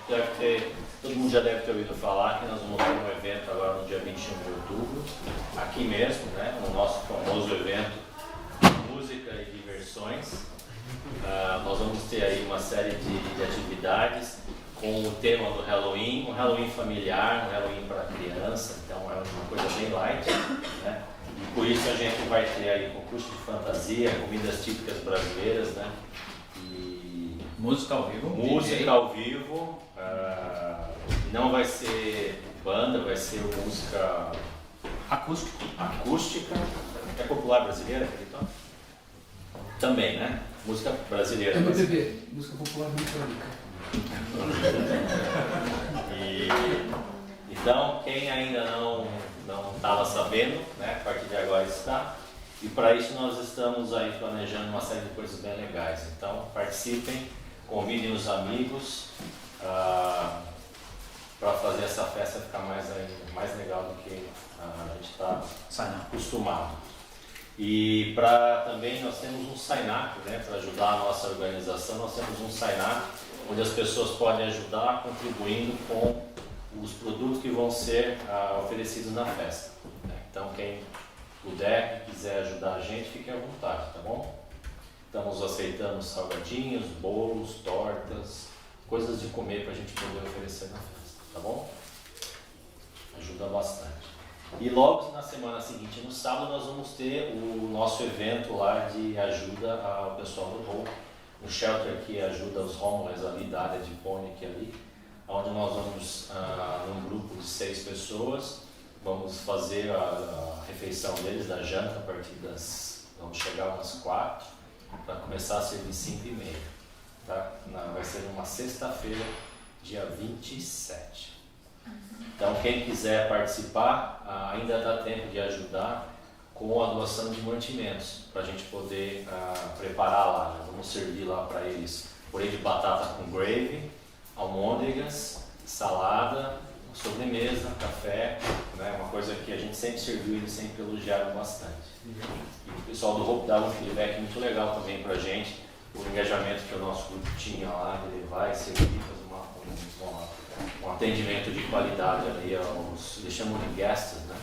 todo mundo já deve ter ouvido falar que nós vamos ter um evento agora no dia 21 de outubro, aqui mesmo, né, no nosso famoso evento Música e Diversões. Nós vamos ter aí uma série de atividades com o tema do Halloween, um Halloween familiar, um Halloween para criança, então é uma coisa bem light, né? E por isso a gente vai ter aí concurso de fantasia, comidas típicas brasileiras, né? E música ao vivo. Música ao vivo. Não vai ser banda, vai ser música acústica. É popular brasileira, acredito? Também, né? Música brasileira. MPB, música popular britânica. Então, quem ainda não estava sabendo, né, a partir de agora está. E para isso nós estamos aí planejando uma série de coisas bem legais. Então, participem, convidem os amigos para fazer essa festa ficar mais legal do que a gente está acostumado. E também nós temos um sign-up, né, para ajudar a nossa organização. Nós temos um sign-up onde as pessoas podem ajudar contribuindo com os produtos que vão ser oferecidos na festa. Então, quem puder e quiser ajudar a gente, fique à vontade, tá bom? Estamos aceitando salgadinhos, bolos, tortas, coisas de comer para a gente poder oferecer na festa, tá bom? Ajuda bastante. E logo na semana seguinte, no sábado, nós vamos ter o nosso evento lá de ajuda ao pessoal do Hope. Um shelter que ajuda os homeless ali da área de Pônei ali, onde nós vamos, num grupo de 6 pessoas, vamos fazer a refeição deles, da janta, a partir vamos chegar umas 4, para começar a servir 5h30, tá? Vai ser numa sexta-feira, dia 27. Então, quem quiser participar, ainda dá tempo de ajudar com a doação de mantimentos, para a gente poder preparar lá. Né? Vamos servir lá para eles purê de batata com gravy, almôndegas, salada, sobremesa, café, né? Uma coisa que a gente sempre serviu e eles sempre elogiaram bastante. E o pessoal do Hope dava um feedback muito legal também para a gente, o engajamento que o nosso grupo tinha lá, de levar e servir, fazer um atendimento de qualidade ali, eles chamam de guests, né?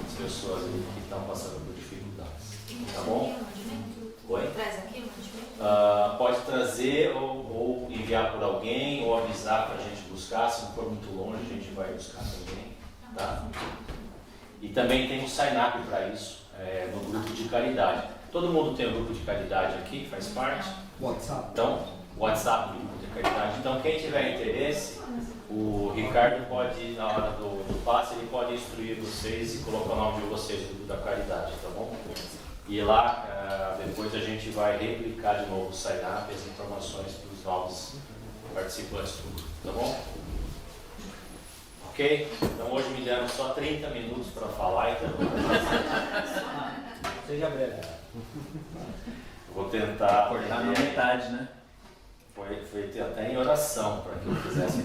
As pessoas ali que estão passando por dificuldades. Tá bom? Oi? Traz aqui o mantimento? Pode trazer ou enviar por alguém ou avisar para a gente buscar. Se não for muito longe, a gente vai buscar também. Tá? E também tem um sign-up para isso, no grupo de caridade. Todo mundo tem um grupo de caridade aqui, faz parte? WhatsApp. Então, WhatsApp do grupo de caridade. Então, quem tiver interesse, o Ricardo pode, na hora do passe, ele pode instruir vocês e colocar o nome de vocês no grupo da caridade, tá bom? E lá, depois a gente vai replicar de novo o sign-up e as informações para os novos participantes do grupo, tá bom? Ok? Então hoje me deram só 30 minutos para falar, então Seja breve. vou tentar Cortar na metade, né? Foi até em oração para que eu fizesse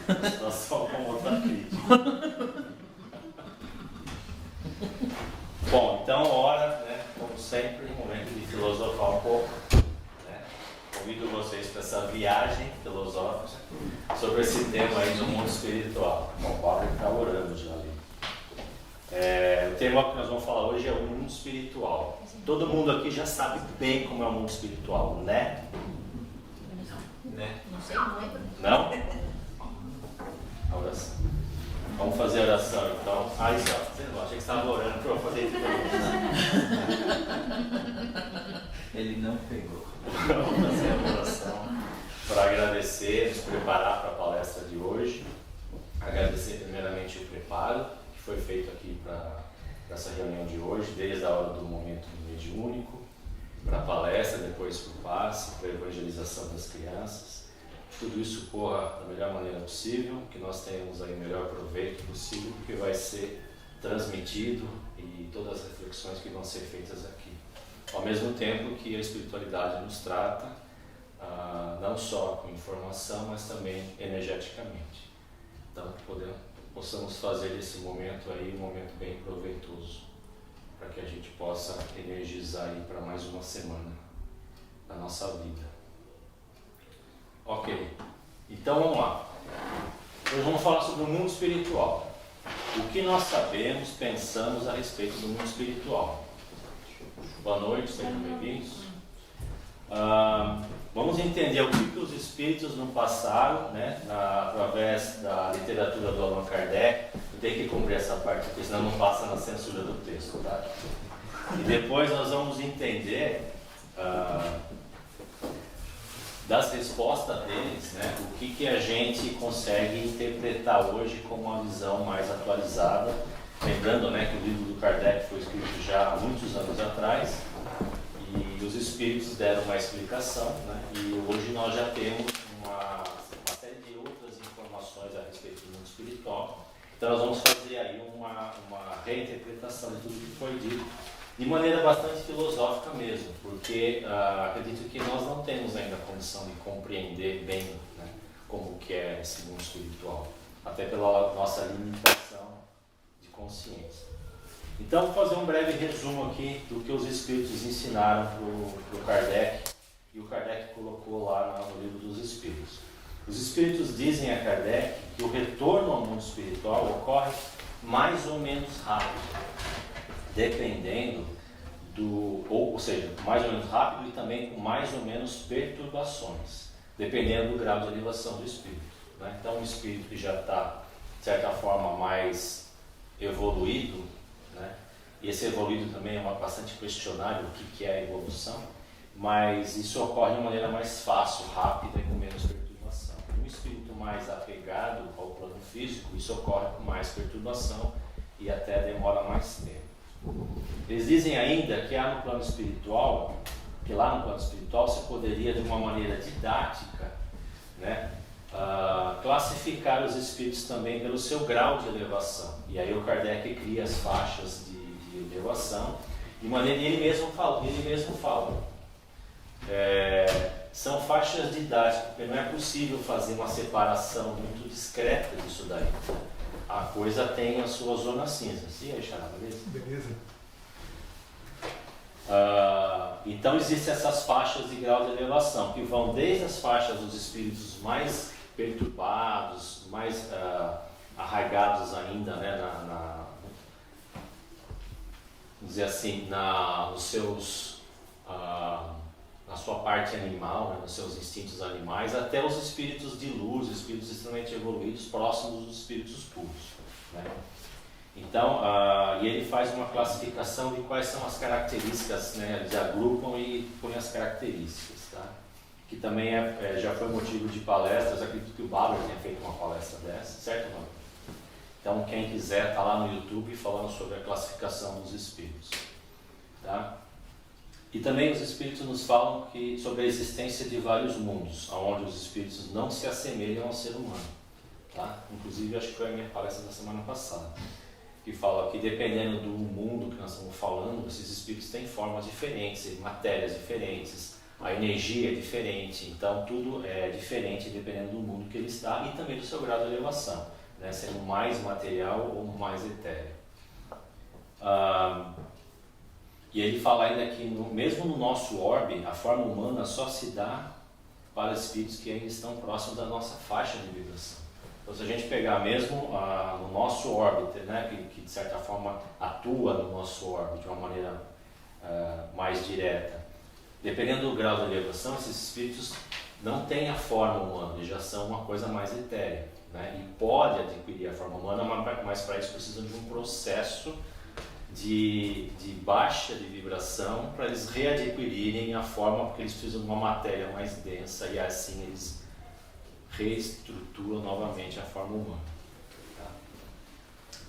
a situação com outra crítica. Bom, então hora, né, como sempre, um momento de filosofar um pouco. Né? Convido vocês para essa viagem filosófica sobre esse tema aí do mundo espiritual. Bom, o Paulo está orando já ali. O tema que nós vamos falar hoje é o mundo espiritual. Todo mundo aqui já sabe bem como é o mundo espiritual, né? Não sei, não lembro. Não? A oração. Vamos fazer a oração então. Isso, ó, você não achei que você estava orando para eu fazer isso. Ele não pegou. Vamos fazer a oração para agradecer, nos preparar para a palestra de hoje. Agradecer primeiramente o preparo que foi feito aqui para essa reunião de hoje, desde a hora do momento mediúnico, para a palestra, depois para o passe, para a evangelização das crianças. Tudo isso corra da melhor maneira possível, que nós tenhamos aí o melhor proveito possível, que vai ser transmitido e todas as reflexões que vão ser feitas aqui. Ao mesmo tempo que a espiritualidade nos trata, não só com informação, mas também energeticamente. Então, possamos fazer desse momento aí um momento bem proveitoso, para que a gente possa energizar aí para mais uma semana da nossa vida. Ok, Então vamos lá. Hoje vamos falar sobre o mundo espiritual. O que nós sabemos, pensamos a respeito do mundo espiritual. Boa noite, sejam bem-vindos. Vamos entender o que os espíritos não passaram, né, através da literatura do Allan Kardec. Eu tenho que cumprir essa parte, porque senão não passa na censura do texto, tá? E depois nós vamos entender das respostas deles, né, o que a gente consegue interpretar hoje como uma visão mais atualizada. Lembrando, né, que o livro do Kardec foi escrito já há muitos anos atrás e os espíritos deram uma explicação, né, e hoje nós já temos uma série de outras informações a respeito do mundo espiritual. Então nós vamos fazer aí uma reinterpretação de tudo que foi dito, de maneira bastante filosófica mesmo, porque acredito que nós não temos ainda a condição de compreender bem, né, como que é esse mundo espiritual, até pela nossa limitação de consciência. Então, vou fazer um breve resumo aqui do que os espíritos ensinaram para o Kardec, e o Kardec colocou lá no livro dos Espíritos. Os espíritos dizem a Kardec que o retorno ao mundo espiritual ocorre mais ou menos rápido, dependendo ou seja, mais ou menos rápido e também com mais ou menos perturbações, dependendo do grau de elevação do espírito, né? Então, um espírito que já está, de certa forma, mais evoluído, né? E esse evoluído também é bastante questionável, o que é a evolução, mas isso ocorre de maneira mais fácil, rápida e com menos perturbação. Um espírito mais apegado ao plano físico, isso ocorre com mais perturbação e até demora mais tempo. Eles dizem ainda que lá no plano espiritual se poderia, de uma maneira didática, né, classificar os espíritos também pelo seu grau de elevação. E aí o Kardec cria as faixas de elevação, de maneira que ele mesmo fala. São faixas didáticas, porque não é possível fazer uma separação muito discreta disso daí. A coisa tem a sua zona cinza. E aí, Xará, beleza? Beleza. Então existem essas faixas de grau de elevação, que vão desde as faixas dos espíritos mais perturbados, mais arraigados ainda, né, vamos dizer assim, nos seus, na sua parte animal, né, nos seus instintos animais, até os espíritos de luz, espíritos extremamente evoluídos, próximos dos espíritos puros, né? Então, e ele faz uma classificação de quais são as características, né, eles agrupam e põem as características, tá? Que também já foi motivo de palestras, acredito que o Bárbara tenha feito uma palestra dessa, certo, mano? Então, quem quiser, está lá no YouTube falando sobre a classificação dos espíritos, tá? E também os espíritos nos falam sobre a existência de vários mundos, onde os espíritos não se assemelham ao ser humano, tá? Inclusive, acho que foi a minha palestra da semana passada, que fala que dependendo do mundo que nós estamos falando, esses espíritos têm formas diferentes, matérias diferentes, a energia é diferente, então tudo é diferente dependendo do mundo que ele está e também do seu grau de elevação, né, sendo mais material ou mais etéreo. E ele fala ainda que mesmo no nosso orbe, a forma humana só se dá para espíritos que ainda estão próximos da nossa faixa de vibração. Então, se a gente pegar mesmo no nosso orbe, né, que de certa forma atua no nosso orbe de uma maneira mais direta, dependendo do grau de elevação, esses espíritos não têm a forma humana, eles já são uma coisa mais etérea, né, e pode adquirir a forma humana, mas para isso precisam de um processo de baixa de vibração para eles readquirirem a forma, porque eles precisam de uma matéria mais densa e assim eles reestruturam novamente a forma humana, tá?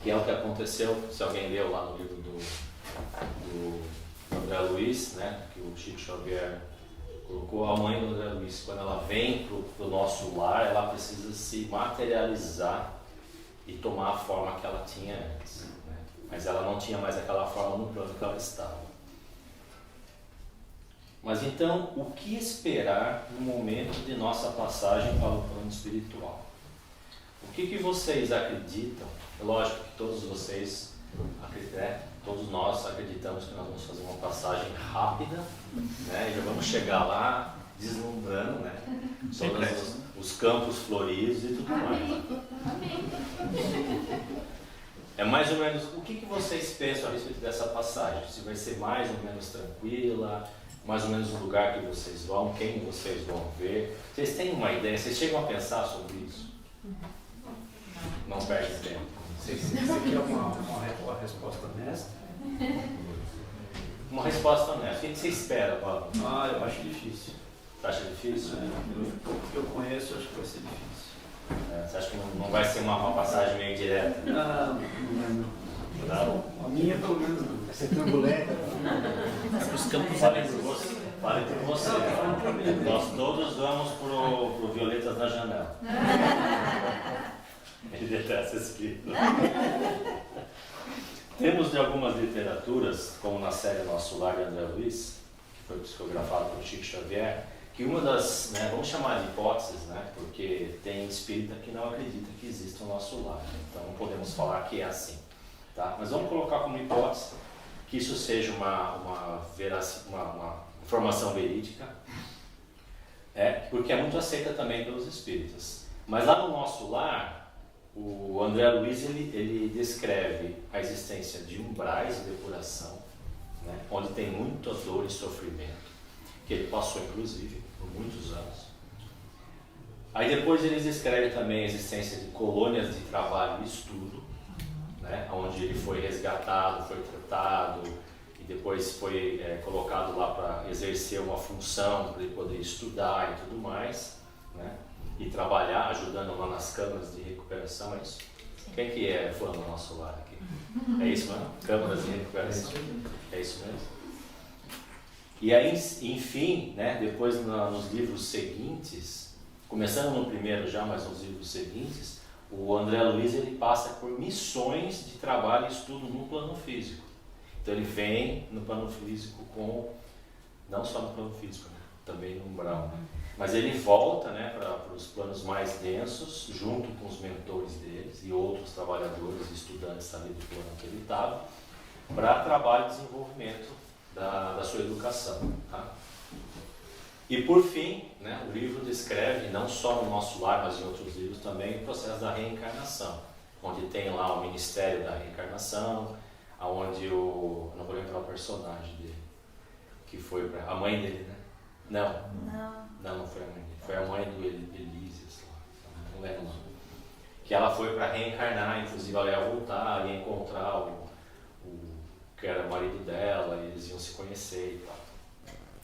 Que é o que aconteceu, se alguém leu lá no livro do André Luiz, né, que o Chico Xavier colocou, a mãe do André Luiz, quando ela vem para o nosso lar, ela precisa se materializar e tomar a forma que ela tinha antes, né? Mas ela não tinha mais aquela forma no plano que ela estava. Mas então, o que esperar no momento de nossa passagem para o plano espiritual? O que vocês acreditam? É lógico que todos vocês acreditam, né? Todos nós acreditamos que nós vamos fazer uma passagem rápida, né? E já vamos chegar lá deslumbrando, né? os campos floridos e tudo mais. Amém. É mais ou menos, o que vocês pensam a respeito dessa passagem? Se vai ser mais ou menos tranquila, mais ou menos o lugar que vocês vão, quem vocês vão ver? Vocês têm uma ideia? Vocês chegam a pensar sobre isso? Não perde tempo. Você quer uma resposta honesta? Uma resposta honesta. O que você espera, Paulo? Eu acho difícil. Você acha difícil? Eu conheço, acho que vai ser difícil. Você acha que não vai ser uma passagem meio direta? Não é não. Não? A minha pelo menos não. Vai ser turbulenta. Os campos Fale por você. Fale por você. Nós todos vamos pro Violetas na Janela. Ele detesta esse livro. Temos de algumas literaturas, como na série Nosso Lar de André Luiz, que foi psicografado por Chico Xavier, que uma das, vamos chamar de hipóteses, porque tem espírita que não acredita que exista o nosso lar, então não podemos falar que é assim, tá? Mas vamos colocar como hipótese que isso seja uma informação verídica, porque é muito aceita também pelos espíritas. Mas lá no Nosso Lar, o André Luiz ele descreve a existência de umbrais de depuração, onde tem muita dor e sofrimento, que ele passou inclusive por muitos anos. Aí depois eles descrevem também a existência de colônias de trabalho e estudo, onde ele foi resgatado, foi tratado e depois foi colocado lá para exercer uma função, para ele poder estudar e tudo mais, e trabalhar, ajudando lá nas câmaras de recuperação, é isso? Sim. Quem que é fã do Nosso Lar aqui? É isso mesmo? Câmaras de recuperação. É isso mesmo? E aí, enfim, depois nos livros seguintes, começando no primeiro já, mas nos livros seguintes, o André Luiz ele passa por missões de trabalho e estudo no plano físico. Então ele vem no plano físico não só no plano físico, também no umbral. Mas ele volta para os planos mais densos, junto com os mentores deles e outros trabalhadores e estudantes ali do plano que ele estava, para trabalho e desenvolvimento da sua educação. Tá? E por fim, o livro descreve, não só no Nosso Lar, mas em outros livros também, o processo da reencarnação, onde tem lá o Ministério da Reencarnação, onde não vou lembrar o personagem dele, que foi a mãe dele, Não foi a mãe dele, foi a mãe do Elísias, não lembro o nome. Que ela foi para reencarnar, inclusive ela ia voltar, ia encontrar o que era o marido dela, e eles iam se conhecer e tal.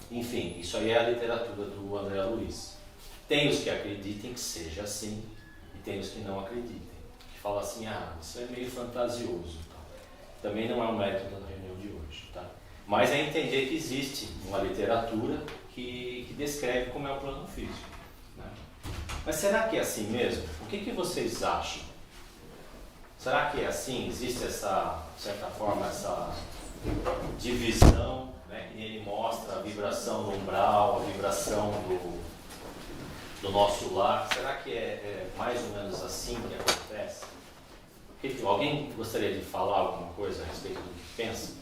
Enfim, isso aí é a literatura do André Luiz. Tem os que acreditem que seja assim, e tem os que não acreditem, que falam assim, isso é meio fantasioso. Tal. Também não é o método da reunião de hoje, tá? Mas é entender que existe uma literatura que descreve como é o plano físico. Mas será que é assim mesmo? O que vocês acham? Será que é assim? Existe essa, de certa forma, essa divisão, e ele mostra a vibração do umbral, a vibração do nosso lar. Será que é mais ou menos assim que acontece? Alguém gostaria de falar alguma coisa a respeito do que pensa?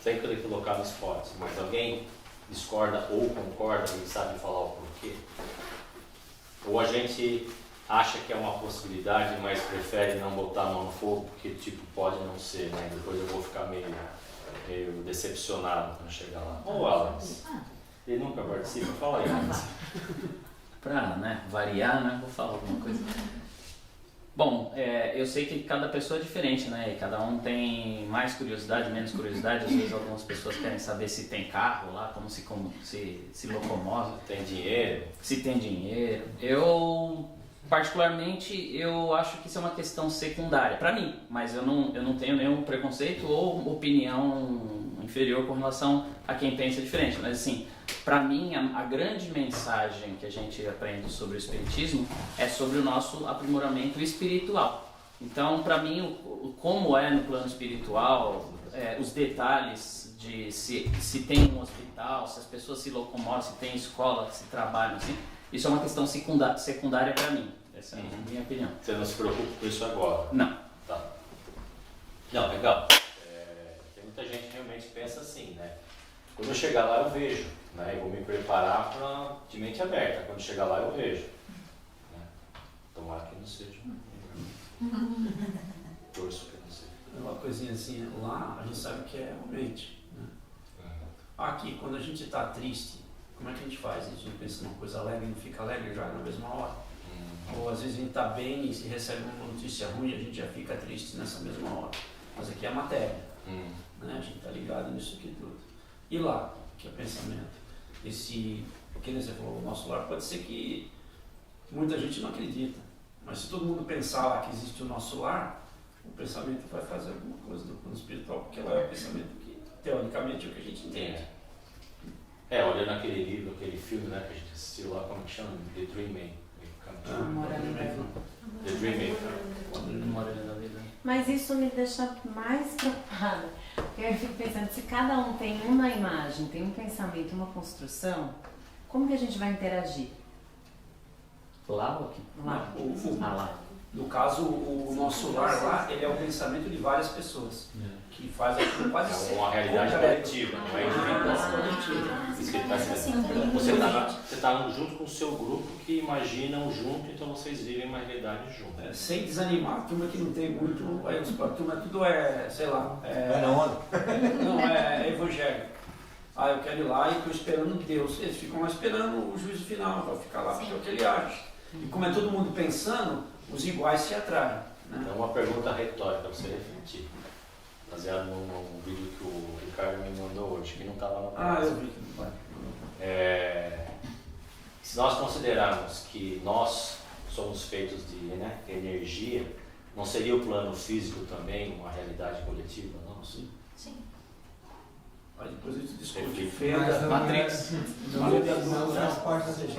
Sem querer colocar no esporte, mas alguém discorda ou concorda e sabe falar o porquê? Ou a gente acha que é uma possibilidade, mas prefere não botar a mão no fogo, porque pode não ser, Depois eu vou ficar meio decepcionado quando chegar lá. Ô Alex, ele nunca participa, fala aí, Alex. Pra variar, vou falar alguma coisa. Bom, eu sei que cada pessoa é diferente, e cada um tem mais curiosidade, menos curiosidade. Às vezes algumas pessoas querem saber se tem carro lá, como se locomove. Tem dinheiro. Se tem dinheiro. Eu, particularmente, eu acho que isso é uma questão secundária para mim, mas eu não tenho nenhum preconceito ou opinião inferior com relação a quem pensa diferente. Mas assim, para mim, a grande mensagem que a gente aprende sobre o Espiritismo é sobre o nosso aprimoramento espiritual. Então, para mim, como é no plano espiritual, os detalhes de se tem um hospital, se as pessoas se locomovem, se tem escola, se trabalham, assim, isso é uma questão secundária para mim. Essa é a minha opinião. Você não se preocupa com isso agora? Não. Tá. Não, legal. Tem muita gente que realmente pensa assim, Quando eu chegar lá eu vejo, eu vou me preparar de mente aberta. Quando chegar lá eu vejo. não seja. Torço que não seja. Uma coisinha assim, lá a gente sabe que é o mente. Né? Aqui, quando a gente está triste, como é que a gente faz? A gente pensa numa coisa alegre e não fica alegre já na mesma hora. Ou às vezes a gente está bem e se recebe uma notícia ruim, a gente já fica triste nessa mesma hora. Mas aqui é a matéria. Né? A gente está ligado nisso aqui tudo. E lá, que é o pensamento. Esse, que nem você falou, o nosso lar, pode ser que muita gente não acredita. Mas se todo mundo pensar lá que existe o nosso lar, o pensamento vai fazer alguma coisa do plano espiritual, porque lá é o pensamento que, teoricamente, é o que a gente entende. Olhando aquele livro, aquele filme, né, que a gente assistiu lá, como que chama? The Dreaming. The Dreaming. Memória da vida. Mas isso me deixa mais preocupada, porque eu fico pensando, se cada um tem uma imagem, tem um pensamento, uma construção, como que a gente vai interagir? Lá ou aqui? Lá. Lá. No caso, o nosso lar lá, ele é o pensamento de várias pessoas, que faz aquilo quase É uma realidade coletiva, não é individual. Isso que ele está dizendo. Você está junto com o seu grupo que imaginam junto, então vocês vivem uma realidade junto. Sem desanimar, a turma que não tem muito, aí a turma tudo é, sei lá, não, é evangélico. Eu quero ir lá e estou esperando Deus. Eles ficam lá esperando o juízo final, vai ficar lá porque é o que ele acha. E como é todo mundo pensando, os iguais se atraem. Né? É uma pergunta retórica para você refletir, baseado num vídeo que o Ricardo me mandou hoje, que não estava no eu vi. Se nós considerarmos que nós somos feitos de energia, não seria o plano físico também uma realidade coletiva? Não? Sim. Sim. Aí depois a gente discute. Mas não Matrix. Não faz parte da gente.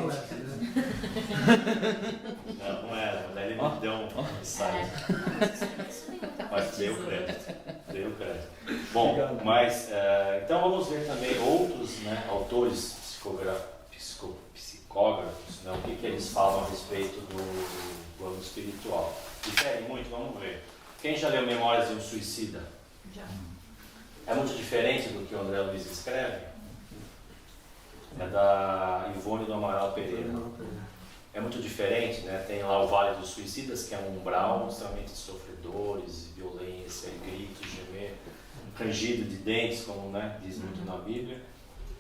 Não era, mas ele me deu um insight. Mas deu crédito. Bom, mas então vamos ver também outros autores psicógrafos, o que eles falam a respeito do plano espiritual. Difere muito, vamos ver. Quem já leu Memórias de um Suicida? Já. É muito diferente do que o André Luiz escreve? É da Ivone do Amaral Pereira. É muito diferente, né? Tem lá o Vale dos Suicidas, que é um umbral extremamente de sofredores, violência, gritos, gemer, rangido de dentes, como diz muito na Bíblia.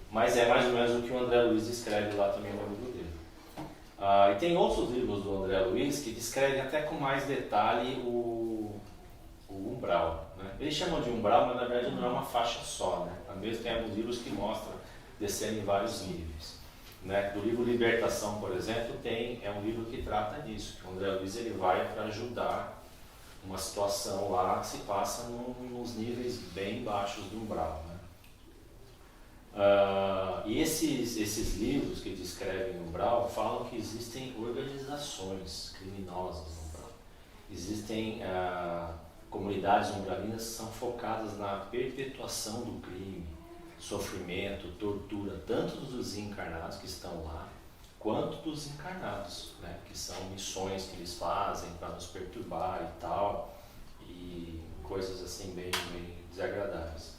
Mas é mais ou menos o que o André Luiz escreve lá também no livro dele. E tem outros livros do André Luiz que descrevem até com mais detalhe o umbral. Né? Eles chamam de umbral, mas na verdade não é uma faixa só. Né? Mesmo tem alguns livros que mostram descendo em vários níveis. Né? Do livro Libertação, por exemplo, é um livro que trata disso, que o André Luiz ele vai para ajudar uma situação lá que se passa nos níveis bem baixos do umbral. Né? E esses livros que descrevem o umbral falam que existem organizações criminosas no umbral. Existem comunidades umbralinas que são focadas na perpetuação do crime, sofrimento, tortura, tanto dos encarnados que estão lá, quanto dos encarnados, né, que são missões que eles fazem para nos perturbar e tal, e coisas assim bem desagradáveis.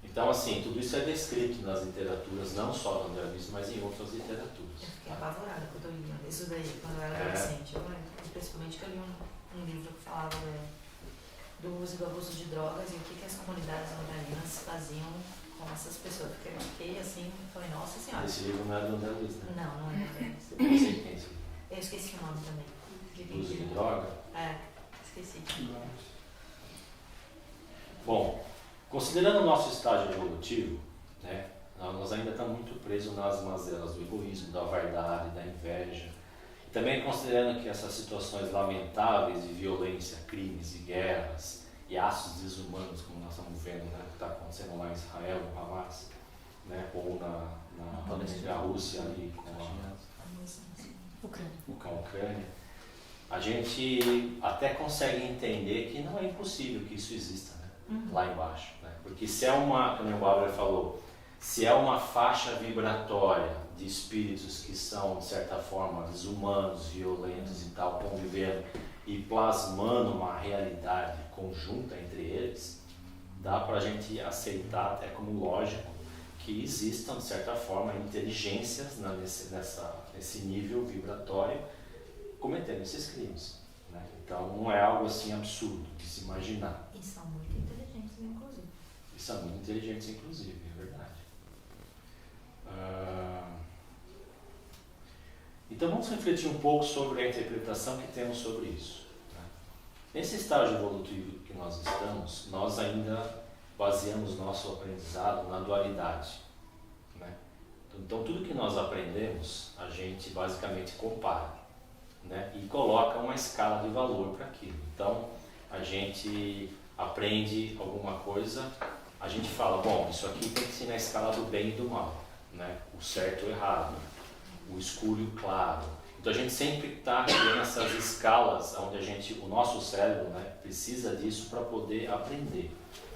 Então, assim, tudo isso é descrito nas literaturas, não só no André Luiz, mas em outras literaturas. Eu fiquei apavorada quando eu li isso daí, quando eu era adolescente. Eu lembro, principalmente que eu li um livro que falava do uso e do abuso de drogas e o que as comunidades umbralinas faziam com essas pessoas. Porque eu fiquei assim, falei, nossa senhora. Esse livro não é do André Luiz, né? Não é do André Luiz. Não sei quem é esse livro. Eu esqueci o nome também. Uso de droga? Esqueci. Bom, considerando o nosso estágio evolutivo, né, nós ainda estamos muito presos nas mazelas do egoísmo, da vaidade, da inveja. E também considerando que essas situações lamentáveis de violência, crimes e guerras e atos desumanos, como nós estamos vendo, né, que está acontecendo lá em Israel, no Hamas, né, ou na Rússia ali com a Ucrânia, a gente até consegue entender que não é impossível que isso exista, né, lá embaixo. Né, porque se é como o Bárbara falou, se é uma faixa vibratória de espíritos que são, de certa forma, desumanos, violentos e tal, convivendo e plasmando uma realidade conjunta entre eles, dá para a gente aceitar até como lógico que existam, de certa forma, inteligências nesse nível vibratório cometendo esses crimes. Né? Então não é algo assim absurdo de se imaginar. E são muito inteligentes, inclusive. E são muito inteligentes, inclusive, é verdade. Então vamos refletir um pouco sobre a interpretação que temos sobre isso. Né? Nesse estágio evolutivo que nós estamos, nós ainda baseamos nosso aprendizado na dualidade. Né? Então tudo que nós aprendemos, a gente basicamente compara, né? E coloca uma escala de valor para aquilo. Então a gente aprende alguma coisa, a gente fala, bom, isso aqui tem que ser na escala do bem e do mal, né? O certo e o errado, o escuro e o claro. Então a gente sempre está criando essas escalas onde o nosso cérebro, né, precisa disso para poder aprender.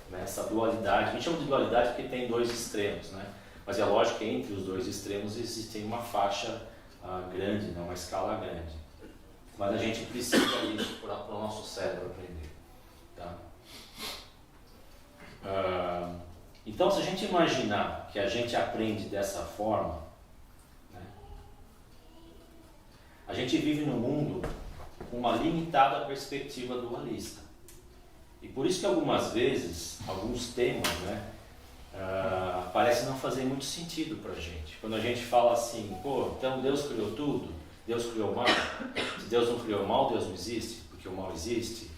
Né? Essa dualidade, a gente chama de dualidade porque tem dois extremos, né? Mas é lógico que entre os dois extremos existe uma faixa grande, né? Uma escala grande. Mas a gente precisa disso para o nosso cérebro aprender. Tá? Então, se a gente imaginar que a gente aprende dessa forma, né, a gente vive num mundo com uma limitada perspectiva dualista. E por isso que algumas vezes, alguns temas, né, parecem não fazer muito sentido para a gente. Quando a gente fala assim, pô, então Deus criou tudo, Deus criou o mal. Se Deus não criou o mal, Deus não existe, porque o mal existe.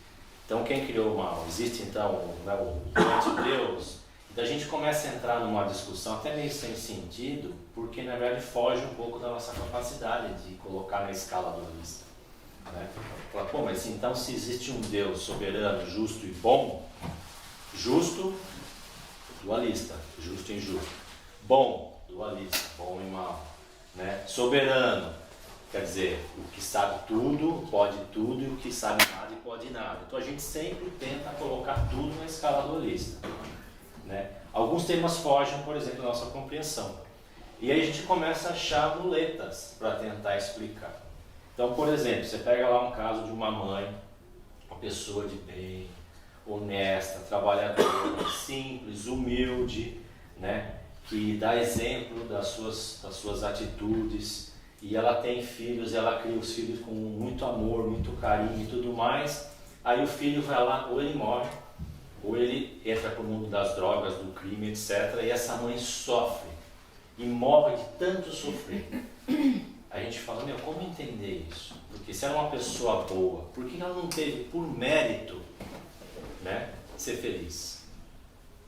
Então quem criou o mal? Existe então, né, o anti-Deus? Então a gente começa a entrar numa discussão até meio sem sentido, porque na verdade foge um pouco da nossa capacidade de colocar na escala dualista. Né? Fala, pô, mas então se existe um Deus soberano, justo e bom, justo, dualista, justo e injusto. Bom, dualista, bom e mal. Né? Soberano, quer dizer, o que sabe tudo, pode tudo, e o que sabe nada e pode nada. Então a gente sempre tenta colocar tudo na escala dualista. Né? Alguns temas fogem, por exemplo, da nossa compreensão. E aí a gente começa a achar muletas para tentar explicar. Então, por exemplo, você pega lá um caso de uma mãe, uma pessoa de bem, honesta, trabalhadora, simples, humilde, né? Que dá exemplo das suas atitudes, e ela tem filhos, ela cria os filhos com muito amor, muito carinho e tudo mais. Aí o filho vai lá, ou ele morre, ou ele entra para o mundo das drogas, do crime, etc. E essa mãe sofre e morre de tanto sofrer. A gente fala, meu, como entender isso? Porque se ela é uma pessoa boa, por que ela não teve, por mérito, né, ser feliz?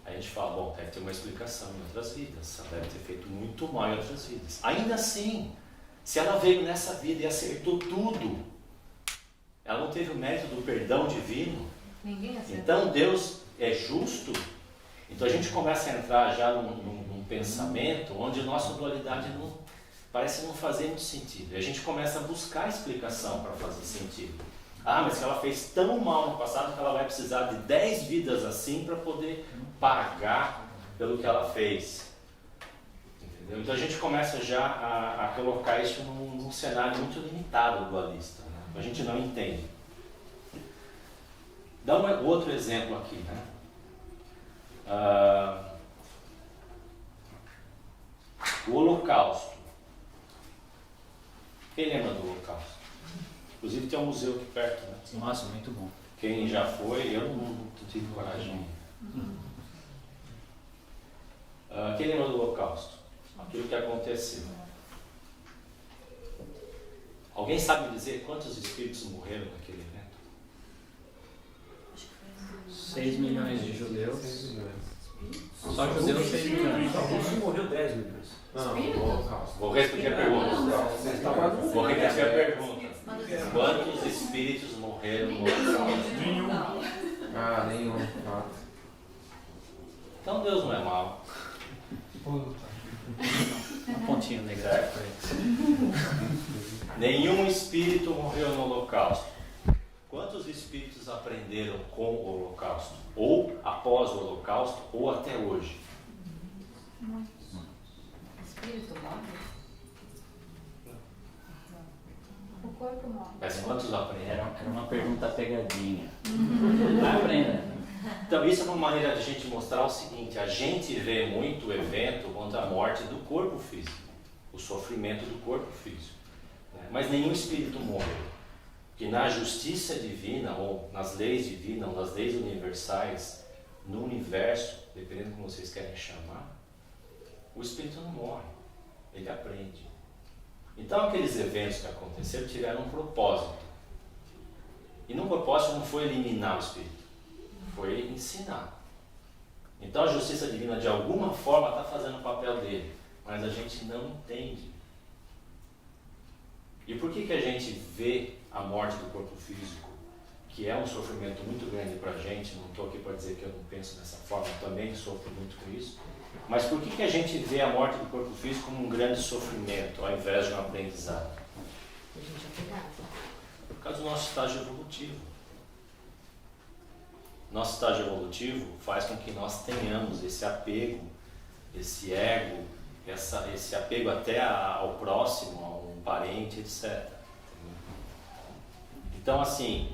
Aí a gente fala, bom, deve ter uma explicação em outras vidas, ela deve ter feito muito mal em outras vidas. Ainda assim, se ela veio nessa vida e acertou tudo, ela não teve o mérito do perdão divino? Ninguém acertou. Então Deus é justo? Então a gente começa a entrar já num pensamento onde a nossa dualidade parece não fazer muito sentido. E a gente começa a buscar explicação para fazer sentido. Ah, mas que ela fez tão mal no passado que ela vai precisar de 10 vidas assim para poder pagar pelo que ela fez. Entendeu? Então a gente começa já a colocar isso num cenário muito limitado dualista. Né? A gente não entende. Dá um outro exemplo aqui. Né? O Holocausto. Quem lembra do Holocausto? Inclusive tem um museu aqui perto, né? Nossa, muito bom. Quem já foi, eu não tive coragem. Quem lembra do Holocausto? Aquilo que aconteceu. Alguém sabe dizer quantos espíritos morreram naquele evento? 6 milhões de judeus. 6 milhões. Só judeus 6 milhões. Só Rússia morreu 10 milhões. Vou repetir a pergunta. Vou repetir a pergunta. Quantos espíritos morreram no Holocausto? Nenhum. Ah, nenhum. Então Deus não é mau. Um pontinho negativo para eles. Nenhum espírito morreu no Holocausto. Quantos espíritos aprenderam com o Holocausto? Ou após o Holocausto, ou até hoje? Espírito morre? O corpo morre. Mas quantos aprenderam? Era uma pergunta pegadinha. Vai aprenda. Então isso é uma maneira de a gente mostrar o seguinte, a gente vê muito o evento contra a morte do corpo físico, o sofrimento do corpo físico, né? Mas nenhum espírito morreu. que na justiça divina, ou nas leis divinas, ou nas leis universais, no universo, dependendo como vocês querem chamar, o espírito não morre, ele aprende. Então aqueles eventos que aconteceram tiveram um propósito. E no propósito não foi eliminar o espírito, foi ensinar. Então a justiça divina de alguma forma está fazendo o papel dele, mas a gente não entende. E por que a gente vê a morte do corpo físico, que é um sofrimento muito grande para a gente? Não estou aqui para dizer que eu não penso dessa forma, eu também sofro muito com isso. Mas por que a gente vê a morte do corpo físico como um grande sofrimento, ao invés de um aprendizado? A gente é pegado. Por causa do nosso estágio evolutivo. Nosso estágio evolutivo faz com que nós tenhamos esse apego, esse ego, esse apego até ao próximo, a um parente, etc. Então, assim,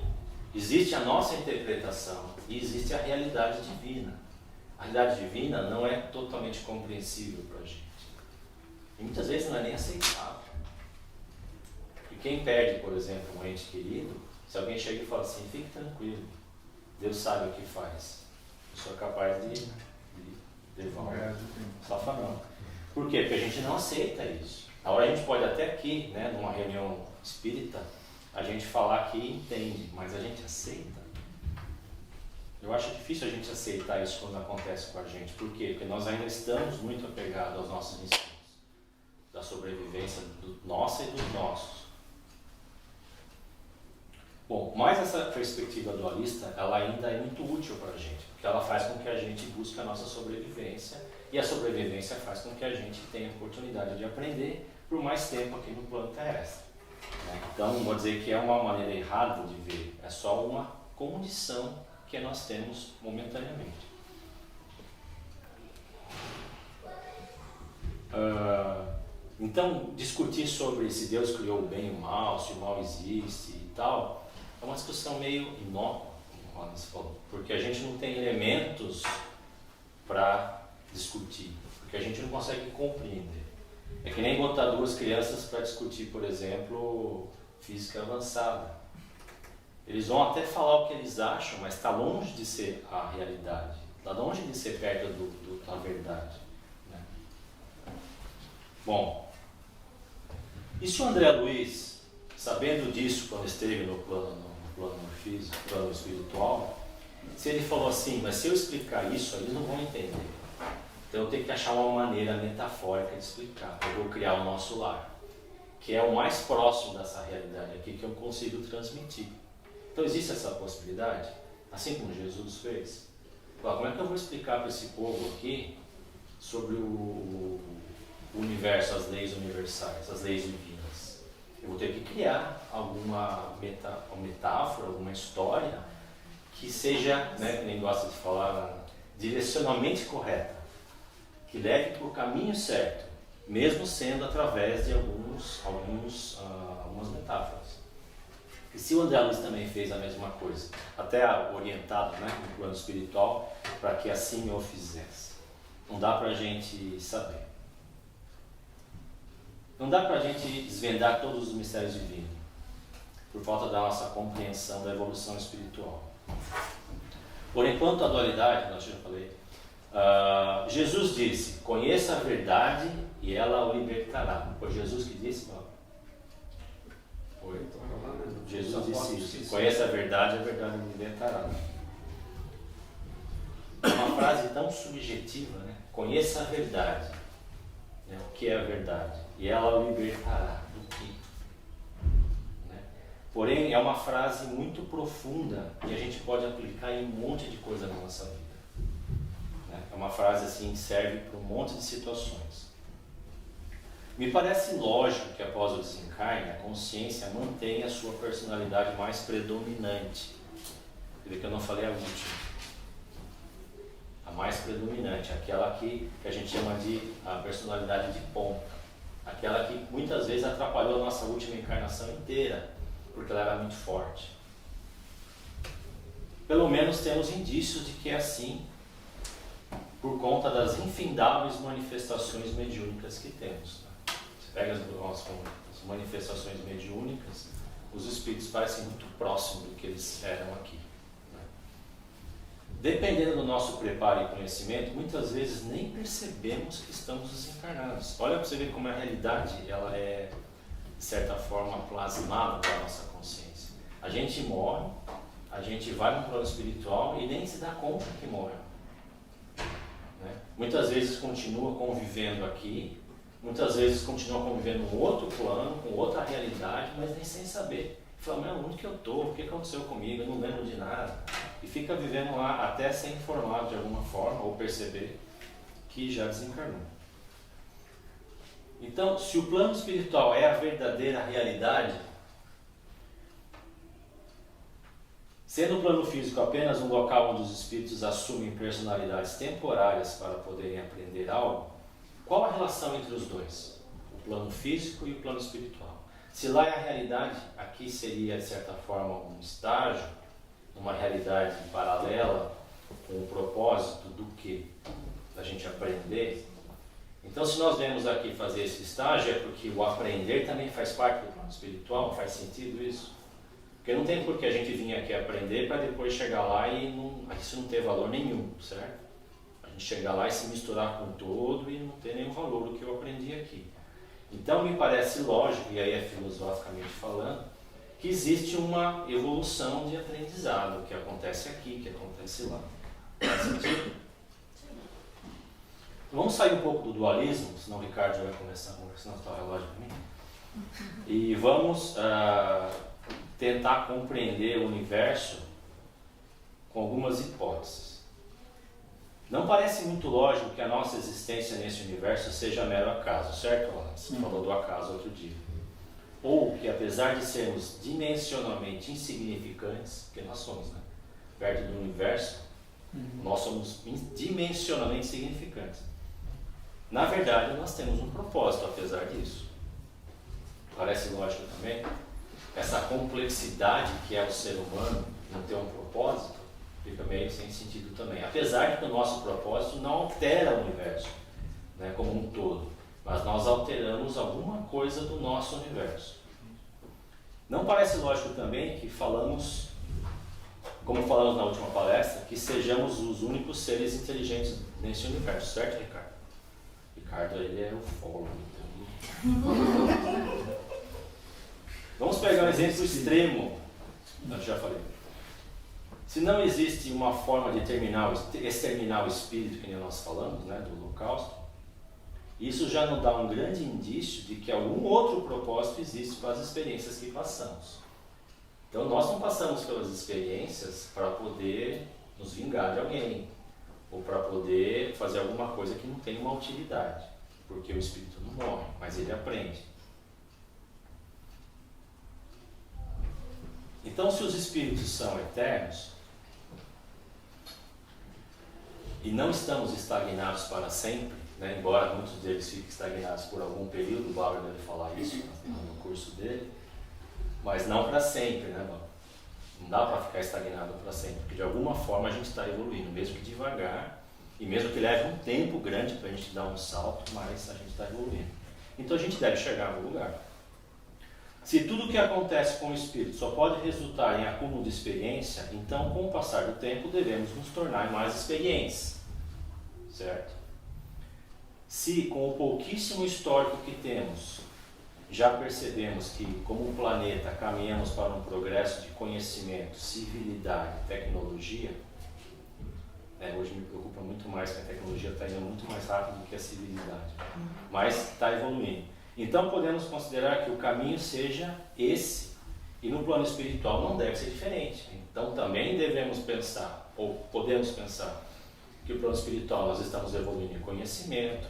existe a nossa interpretação e existe a realidade divina. A realidade divina não é totalmente compreensível para a gente. E muitas vezes não é nem aceitável. E quem perde, por exemplo, um ente querido, se alguém chega e fala assim, fique tranquilo, Deus sabe o que faz. Eu sou capaz de devolver. Só falando. Por quê? Porque a gente não aceita isso. Agora a gente pode até aqui, né, numa reunião espírita, a gente falar que entende, mas a gente aceita. Eu acho difícil a gente aceitar isso quando acontece com a gente. Por quê? Porque nós ainda estamos muito apegados aos nossos instintos, da sobrevivência nossa e dos nossos. Bom, mas essa perspectiva dualista, ela ainda é muito útil para a gente, porque ela faz com que a gente busque a nossa sobrevivência, e a sobrevivência faz com que a gente tenha a oportunidade de aprender por mais tempo aqui no plano terrestre. Então, não vou dizer que é uma maneira errada de ver, é só uma condição que nós temos momentaneamente. Então, discutir sobre se Deus criou o bem e o mal, se o mal existe e tal, é uma discussão meio inócua, como o Ronis falou, porque a gente não tem elementos para discutir, porque a gente não consegue compreender. É que nem botar duas crianças para discutir, por exemplo, física avançada. Eles vão até falar o que eles acham, mas está longe de ser a realidade, está longe de ser perto da verdade. Né? Bom, e se o André Luiz, sabendo disso quando esteve no plano físico, plano espiritual, se ele falou assim, mas se eu explicar isso, eles não vão entender. Então eu tenho que achar uma maneira metafórica de explicar. Eu vou criar o nosso lar, que é o mais próximo dessa realidade aqui que eu consigo transmitir. Então existe essa possibilidade, assim como Jesus fez. Como é que eu vou explicar para esse povo aqui sobre o universo, as leis universais, as leis divinas? Eu vou ter que criar alguma metáfora, alguma história que seja, né, que nem gosta de falar, direcionalmente correta, que leve para o caminho certo, mesmo sendo através de algumas metáforas. E se o André Luiz também fez a mesma coisa, até orientado, né, no plano espiritual, para que assim eu fizesse. Não dá para a gente saber. Não dá para a gente desvendar todos os mistérios divinos, por falta da nossa compreensão da evolução espiritual. Porém, quanto à dualidade, nós já falei, Jesus disse, conheça a verdade e ela o libertará. Foi Jesus que disse, Paulo? Foi. Jesus disse isso, conheça a verdade o libertará. É uma frase tão subjetiva, né? Conheça a verdade, né? O que é a verdade? E ela o libertará do que? Né? Porém, é uma frase muito profunda e a gente pode aplicar em um monte de coisa na nossa vida. Né? É uma frase assim que serve para um monte de situações. Me parece lógico que após o desencarne, a consciência mantenha a sua personalidade mais predominante. Quer dizer que eu não falei a última. A mais predominante, aquela que a gente chama de a personalidade de ponta. Aquela que muitas vezes atrapalhou a nossa última encarnação inteira, porque ela era muito forte. Pelo menos temos indícios de que é assim, por conta das infindáveis manifestações mediúnicas que temos. Pega as manifestações mediúnicas, os espíritos parecem muito próximos do que eles eram aqui. Né? Dependendo do nosso preparo e conhecimento, muitas vezes nem percebemos que estamos desencarnados. Olha para você ver como a realidade ela é, de certa forma, plasmada pela nossa consciência. A gente morre, a gente vai no plano espiritual e nem se dá conta que morre. Né? Muitas vezes continua convivendo aqui, muitas vezes continua convivendo em outro plano, com outra realidade, mas nem sem saber. Fala, mas onde que eu estou? O que aconteceu comigo? Eu não lembro de nada. E fica vivendo lá até ser informado de alguma forma ou perceber que já desencarnou. Então, se o plano espiritual é a verdadeira realidade, sendo o plano físico apenas um local onde os espíritos assumem personalidades temporárias para poderem aprender algo, qual a relação entre os dois? O plano físico e o plano espiritual. Se lá é a realidade, aqui seria, de certa forma, um estágio, uma realidade paralela, com o propósito do que? Da gente aprender. Então, se nós viemos aqui fazer esse estágio, é porque o aprender também faz parte do plano espiritual, faz sentido isso? Porque não tem por que a gente vir aqui aprender para depois chegar lá e isso não ter valor nenhum, certo? A gente chegar lá e se misturar com todo e não ter nenhum valor do que eu aprendi aqui. Então me parece lógico, e aí é filosoficamente falando, que existe uma evolução de aprendizado que acontece aqui, que acontece lá. Faz sentido? Vamos sair um pouco do dualismo, senão o Ricardo já vai começar a conversar, senão está o relógio para mim. E vamos tentar compreender o universo com algumas hipóteses. Não parece muito lógico que a nossa existência nesse universo seja mero acaso, certo, Alan? Você falou do acaso outro dia. Ou que apesar de sermos dimensionalmente insignificantes, porque nós somos, né? Perto do universo, nós somos dimensionalmente insignificantes. Na verdade, nós temos um propósito apesar disso. Parece lógico também? Essa complexidade que é o ser humano não ter um propósito, fica meio sem sentido também. Apesar de que o nosso propósito não altera o universo, né, como um todo, mas nós alteramos alguma coisa do nosso universo. Não parece lógico também que falamos, como falamos na última palestra, que sejamos os únicos seres inteligentes nesse universo, certo, Ricardo? Ricardo, ele é o fólogo. Vamos pegar um exemplo extremo. Eu já falei. Se não existe uma forma de exterminar o espírito, que nem nós falamos, né, do holocausto, isso já nos dá um grande indício de que algum outro propósito existe para as experiências que passamos. Então nós não passamos pelas experiências para poder nos vingar de alguém, ou para poder fazer alguma coisa que não tem uma utilidade, porque o espírito não morre, mas ele aprende. Então, se os espíritos são eternos e não estamos estagnados para sempre, né, embora muitos deles fiquem estagnados por algum período, o Bauer deve falar isso no curso dele, mas não para sempre, né, Bauer? Não dá para ficar estagnado para sempre, porque de alguma forma a gente está evoluindo, mesmo que devagar, e mesmo que leve um tempo grande para a gente dar um salto, mas a gente está evoluindo. Então a gente deve chegar no lugar. Se tudo o que acontece com o espírito só pode resultar em acúmulo de experiência, então com o passar do tempo devemos nos tornar mais experientes, certo? Se com o pouquíssimo histórico que temos, já percebemos que como um planeta caminhamos para um progresso de conhecimento, civilidade, tecnologia, né, hoje me preocupa muito mais que a tecnologia está indo muito mais rápido do que a civilidade, mas está evoluindo. Então podemos considerar que o caminho seja esse, e no plano espiritual não deve ser diferente. Então também devemos pensar, ou podemos pensar, que o plano espiritual nós estamos evoluindo em conhecimento,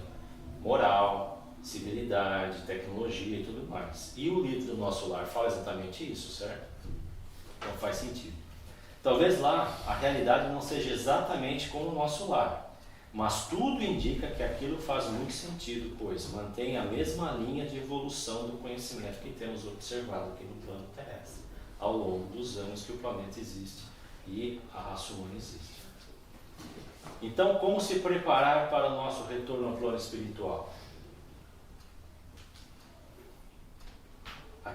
moral, civilidade, tecnologia e tudo mais. E o livro do nosso lar fala exatamente isso, certo? Então faz sentido. Talvez lá a realidade não seja exatamente como o nosso lar, mas tudo indica que aquilo faz muito sentido, pois mantém a mesma linha de evolução do conhecimento que temos observado aqui no plano terrestre, ao longo dos anos que o planeta existe e a raça humana existe. Então, como se preparar para o nosso retorno ao plano espiritual?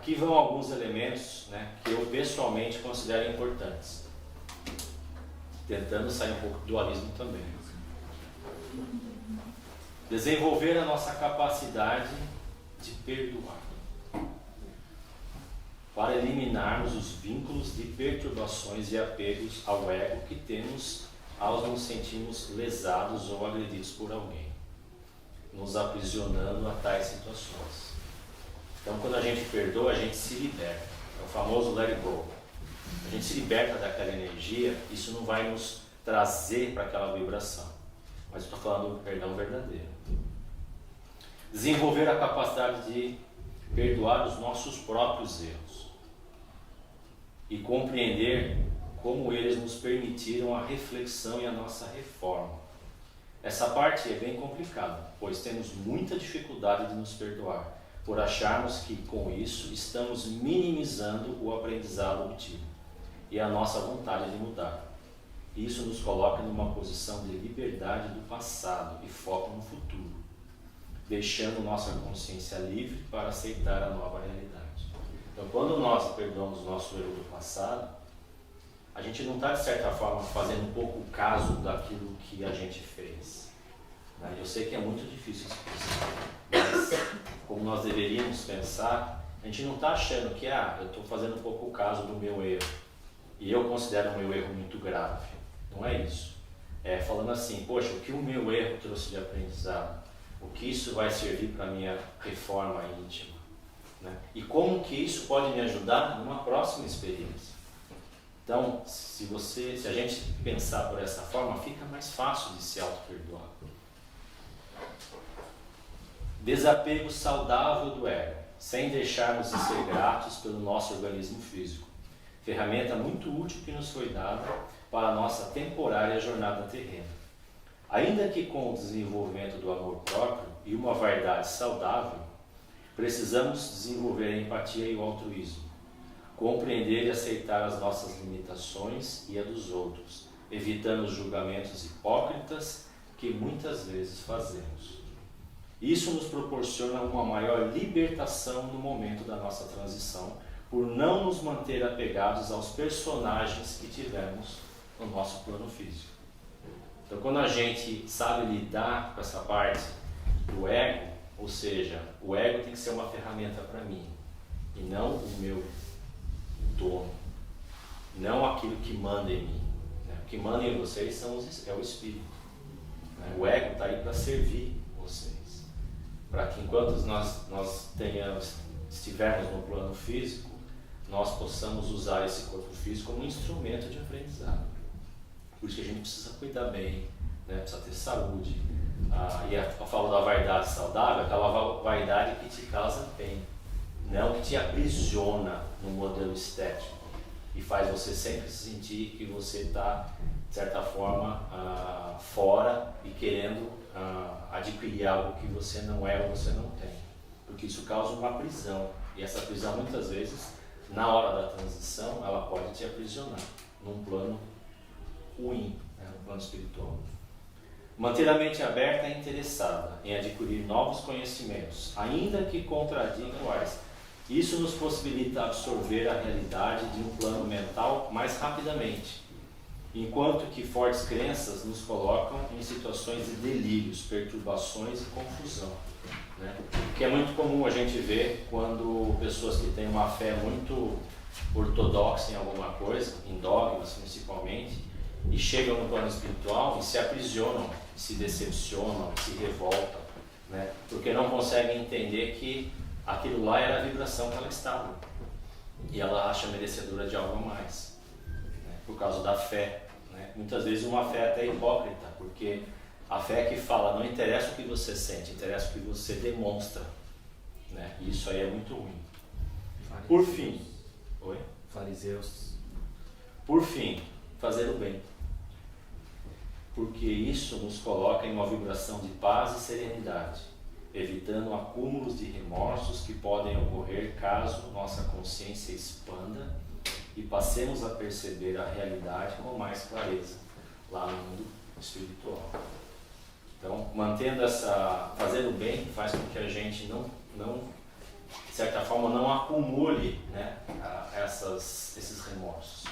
Aqui vão alguns elementos, né, que eu pessoalmente considero importantes, tentando sair um pouco do dualismo também. Desenvolver a nossa capacidade de perdoar, para eliminarmos os vínculos de perturbações e apegos ao ego que temos ao nos sentirmos lesados ou agredidos por alguém, nos aprisionando a tais situações. Então, quando a gente perdoa, a gente se liberta. É o famoso let it go. A gente se liberta daquela energia, isso não vai nos trazer para aquela vibração. Mas eu estou falando do perdão verdadeiro. Desenvolver a capacidade de perdoar os nossos próprios erros e compreender como eles nos permitiram a reflexão e a nossa reforma. Essa parte é bem complicada, pois temos muita dificuldade de nos perdoar, por acharmos que com isso estamos minimizando o aprendizado obtido e a nossa vontade de mudar. Isso nos coloca numa posição de liberdade do passado e foco no futuro, deixando nossa consciência livre para aceitar a nova realidade. Então, quando nós perdoamos o nosso erro do passado, a gente não está, de certa forma, fazendo um pouco o caso daquilo que a gente fez. Eu sei que é muito difícil expressar, mas como nós deveríamos pensar, a gente não está achando que eu estou fazendo um pouco o caso do meu erro e eu considero o meu erro muito grave. Não é isso. É falando assim, poxa, o que o meu erro trouxe de aprendizado? O que isso vai servir para a minha reforma íntima? Né? E como que isso pode me ajudar numa próxima experiência? Então, se a gente pensar por essa forma, fica mais fácil de se auto-perdoar. Desapego saudável do ego, sem deixarmos de ser gratos pelo nosso organismo físico. Ferramenta muito útil que nos foi dada para a nossa temporária jornada terrena. Ainda que com o desenvolvimento do amor próprio e uma vaidade saudável, precisamos desenvolver a empatia e o altruísmo, compreender e aceitar as nossas limitações e a dos outros, evitando os julgamentos hipócritas que muitas vezes fazemos. Isso nos proporciona uma maior libertação no momento da nossa transição, por não nos manter apegados aos personagens que tivemos no nosso plano físico. Então, quando a gente sabe lidar com essa parte do ego, ou seja, o ego tem que ser uma ferramenta para mim, e não o meu dono, não aquilo que manda em mim. O que manda em vocês é o espírito. O ego está aí para servir vocês, para que enquanto nós estivermos no plano físico, nós possamos usar esse corpo físico como um instrumento de aprendizado. Por isso que a gente precisa cuidar bem, precisa ter saúde. E eu falo da vaidade saudável, aquela vaidade que te causa bem, não que te aprisiona no modelo estético e faz você sempre sentir que você está, de certa forma, fora e querendo adquirir algo que você não é ou você não tem, porque isso causa uma prisão, e essa prisão muitas vezes, na hora da transição, ela pode te aprisionar num plano ruim, no plano espiritual. Manter a mente aberta e interessada em adquirir novos conhecimentos, ainda que contradigam iguais. Isso nos possibilita absorver a realidade de um plano mental mais rapidamente, enquanto que fortes crenças nos colocam em situações de delírios, perturbações e confusão. Que é muito comum a gente ver quando pessoas que têm uma fé muito ortodoxa em alguma coisa, em dogmas principalmente, e chegam no plano espiritual e se aprisionam, se decepcionam, se revoltam, porque não conseguem entender que aquilo lá era a vibração que ela estava e ela acha merecedora de algo a mais, por causa da fé. Muitas vezes uma fé até hipócrita, porque a fé que fala, não interessa o que você sente, interessa o que você demonstra. E isso aí é muito ruim. Por fim, Fariseus. Por fim, fazer o bem, porque isso nos coloca em uma vibração de paz e serenidade, evitando acúmulos de remorsos que podem ocorrer caso nossa consciência expanda e passemos a perceber a realidade com mais clareza lá no mundo espiritual. Então, mantendo fazendo o bem faz com que a gente não de certa forma, não acumule, né, esses remorsos.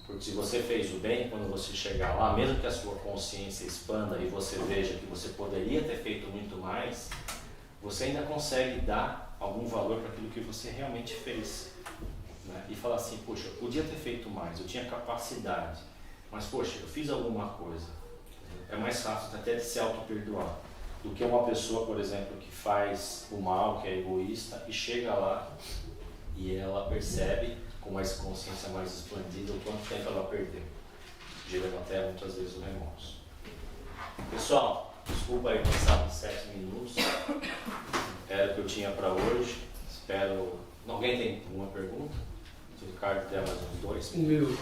Porque se você fez o bem, quando você chegar lá, mesmo que a sua consciência expanda e você veja que você poderia ter feito muito mais, você ainda consegue dar algum valor para aquilo que você realmente fez. Né? E falar assim, poxa, eu podia ter feito mais, eu tinha capacidade, mas poxa, eu fiz alguma coisa. É mais fácil até de se auto-perdoar do que uma pessoa, por exemplo, que faz o mal, que é egoísta, e chega lá e ela percebe com mais consciência mais expandida o quanto tempo ela perdeu, gerando até muitas vezes o remorso. Pessoal, desculpa aí passar uns 7 minutos, era o que eu tinha para hoje. Espero. Alguém tem alguma pergunta? Se o Ricardo der mais uns 2 minutos.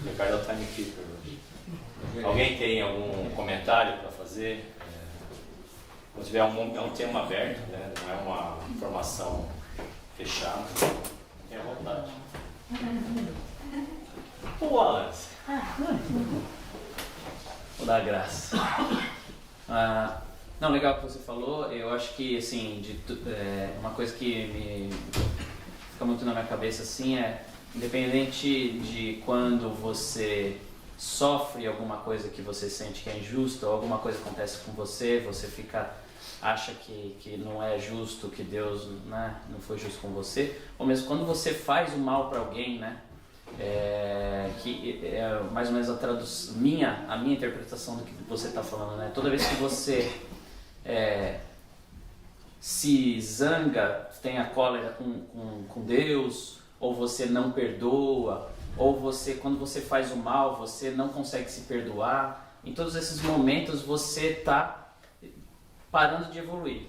O Ricardo é o timekeeper hoje. Alguém tem algum comentário para fazer? Se tiver é um tema aberto, né? Não é uma informação fechada, tenha vontade. O Wallace. Vou dar graça. Não, legal o que você falou. Eu acho que, assim, uma coisa que me fica muito na minha cabeça, assim, independente de quando você sofre alguma coisa que você sente que é injusta, ou alguma coisa acontece com você, você acha que não é justo, que Deus, né, não foi justo com você, ou mesmo quando você faz o mal para alguém, né, que é mais ou menos a minha interpretação do que você está falando, né, toda vez que você se zanga, tem a cólera com Deus, ou você não perdoa, ou quando você faz o mal, você não consegue se perdoar, em todos esses momentos você está parando de evoluir.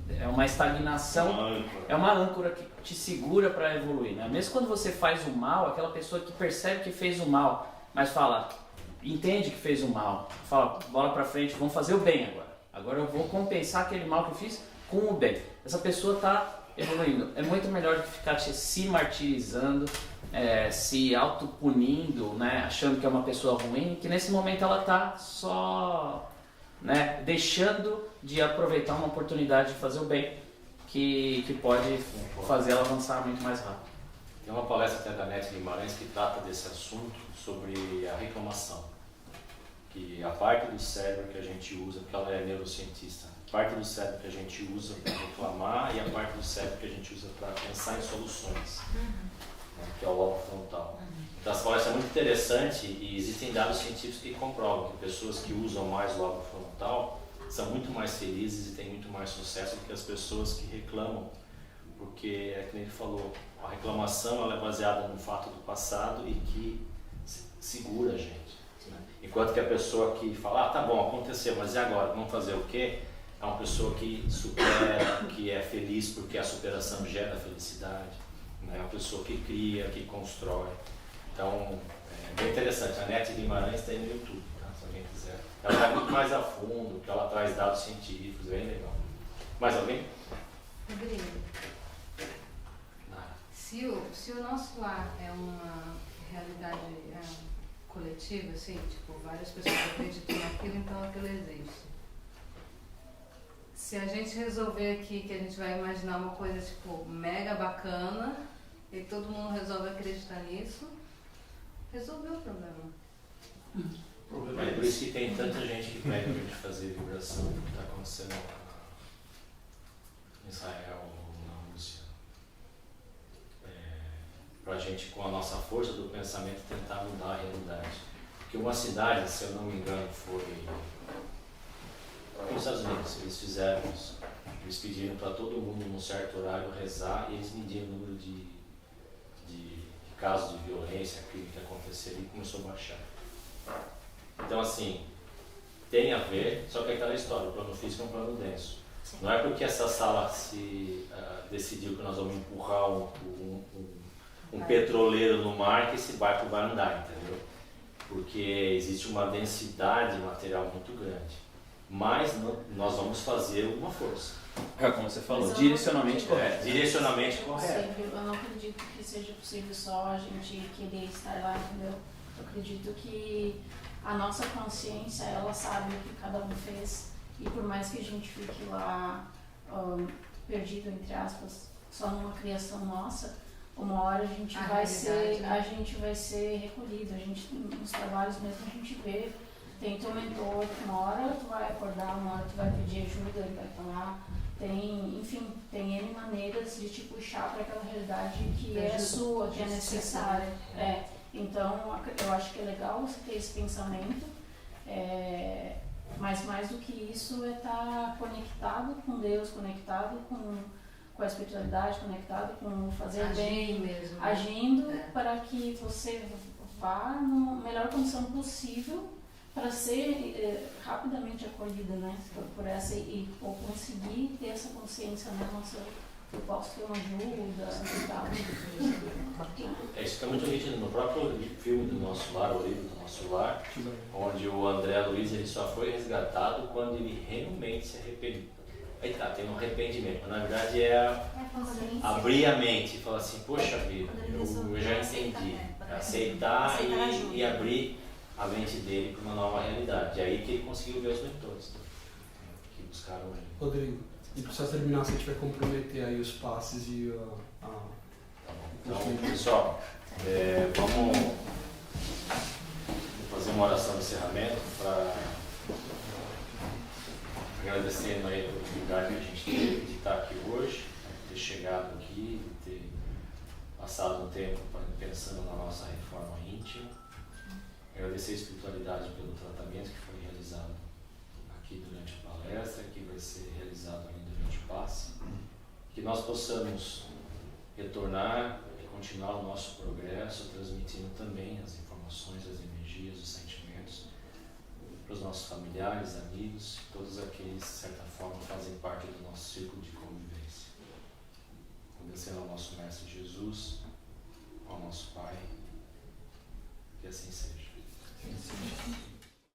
É uma estagnação, é uma âncora que te segura para evoluir, né? Mesmo quando você faz o mal, aquela pessoa que percebe que fez o mal, mas entende que fez o mal, fala, bola para frente, vamos fazer o bem agora. Agora eu vou compensar aquele mal que eu fiz com o bem. Essa pessoa está evoluindo. É muito melhor do que ficar se martirizando, se autopunindo, né? Achando que é uma pessoa ruim, que nesse momento ela está só, né, deixando de aproveitar uma oportunidade de fazer o bem, que pode fazer ela avançar muito mais rápido. Tem uma palestra até da Nete Guimarães que trata desse assunto, sobre a reclamação. Que a parte do cérebro que a gente usa, porque ela é neurocientista, a parte do cérebro que a gente usa para reclamar e a parte do cérebro que a gente usa para pensar em soluções, né, que é o lobo frontal. Então essa palestra é muito interessante e existem dados científicos que comprovam que pessoas que usam mais o lobo frontal são muito mais felizes e têm muito mais sucesso do que as pessoas que reclamam, porque é que ele falou, a reclamação ela é baseada no fato do passado e que segura a gente. Né? Enquanto que a pessoa que fala, tá bom, aconteceu, mas e agora? Vamos fazer o quê? É uma pessoa que supera, que é feliz porque a superação gera felicidade. Né? É uma pessoa que cria, que constrói. Então, é bem interessante. A Nete Guimarães tem no YouTube, tá? Se alguém quiser. Ela vai muito mais a fundo, porque ela traz dados científicos, bem legal. Mais alguém? Se o nosso lar é uma realidade coletiva, assim, tipo, várias pessoas acreditam naquilo, então aquilo existe. Se a gente resolver aqui que a gente vai imaginar uma coisa, tipo, mega bacana, e todo mundo resolve acreditar nisso, resolveu o problema. É por isso que tem tanta gente que pede pra gente fazer vibração, o que está acontecendo em Israel ou na Rússia. Pra gente, com a nossa força do pensamento, tentar mudar a realidade. Porque uma cidade, se eu não me engano, foi nos Estados Unidos, eles fizeram isso. Eles pediram para todo mundo num certo horário rezar e eles mediram o número de casos de violência, crime que aconteceria e começou a baixar. Então, assim, tem a ver, só que é aquela história, o plano físico é um plano denso. Não é porque essa sala se decidiu que nós vamos empurrar um petroleiro no mar que esse barco vai andar, entendeu? Porque existe uma densidade material muito grande. Mas nós vamos fazer uma força. É como você falou, direcionalmente correto. Direcionalmente correto. Eu não acredito que seja possível só a gente querer estar lá, entendeu? Eu acredito que a nossa consciência, ela sabe o que cada um fez E por mais que a gente fique lá perdido, entre aspas, só numa criação nossa, uma hora a gente vai ser recolhido. A gente, nos trabalhos mesmo a gente vê, tem teu mentor, uma hora tu vai acordar, uma hora tu vai pedir ajuda, ele vai falar. Enfim, tem N maneiras de te puxar para aquela realidade que é sua, que é necessária. Então, eu acho que é legal você ter esse pensamento, mas mais do que isso é estar conectado com Deus, conectado com a espiritualidade, conectado com fazer bem, mesmo, agindo para que você vá na melhor condição possível para ser rapidamente acolhida, né, por essa ou conseguir ter essa consciência, né, nossa, eu posso ter uma ajuda e tal. Isso fica muito nítido no próprio filme do Nosso Lar, o livro do Nosso Lar, onde o André Luiz ele só foi resgatado quando ele realmente se arrependeu. Aí tá, tem um arrependimento, mas na verdade abrir a mente e falar assim, poxa vida, eu já entendi, aceitar e abrir a mente dele para uma nova realidade. E aí que ele conseguiu ver os mentores que buscaram ele. Rodrigo, e precisa terminar se a gente vai comprometer aí os passes e Então, pessoal, vamos fazer uma oração de encerramento para agradecendo aí a oportunidade que a gente teve de estar aqui hoje, de ter chegado aqui, de ter passado um tempo pensando na nossa reforma íntima. Agradecer a espiritualidade pelo tratamento que foi realizado aqui durante a palestra, que vai ser realizado ali durante o passe. Que nós possamos retornar e continuar o nosso progresso, transmitindo também as informações, as energias, os sentimentos para os nossos familiares, amigos, todos aqueles que, de certa forma, fazem parte do nosso círculo de convivência. Agradecendo ao nosso Mestre Jesus,